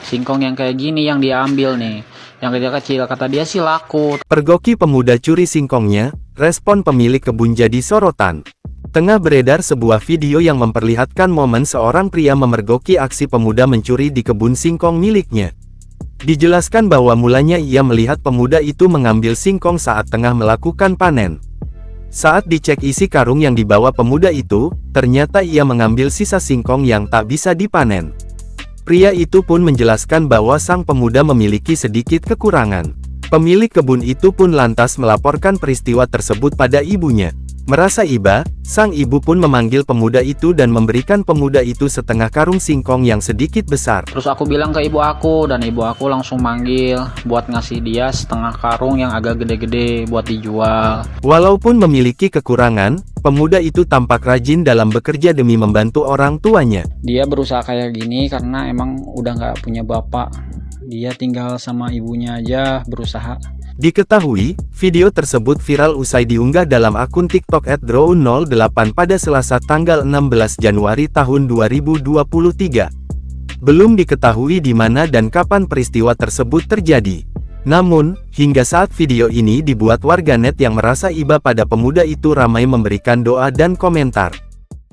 singkong yang kayak gini yang dia ambil nih. Yang kecil-kecil, kata dia sih laku. Pergoki pemuda curi singkongnya, respon pemilik kebun jadi sorotan. Tengah beredar sebuah video yang memperlihatkan momen seorang pria memergoki aksi pemuda mencuri di kebun singkong miliknya. Dijelaskan bahwa mulanya ia melihat pemuda itu mengambil singkong saat tengah melakukan panen. Saat dicek isi karung yang dibawa pemuda itu, ternyata ia mengambil sisa singkong yang tak bisa dipanen. Pria itu pun menjelaskan bahwa sang pemuda memiliki sedikit kekurangan. Pemilik kebun itu pun lantas melaporkan peristiwa tersebut pada ibunya. Merasa iba, sang ibu pun memanggil pemuda itu dan memberikan pemuda itu setengah karung singkong yang sedikit besar. Terus aku bilang ke ibu aku, dan ibu aku langsung manggil buat ngasih dia setengah karung yang agak gede-gede buat dijual. Walaupun memiliki kekurangan, pemuda itu tampak rajin dalam bekerja demi membantu orang tuanya. Dia berusaha kayak gini karena emang udah nggak punya bapak. Dia tinggal sama ibunya aja berusaha. Diketahui, video tersebut viral usai diunggah dalam akun TikTok @drown08 pada Selasa tanggal 16 Januari tahun 2023. Belum diketahui di mana dan kapan peristiwa tersebut terjadi. Namun, hingga saat video ini dibuat warganet yang merasa iba pada pemuda itu ramai memberikan doa dan komentar.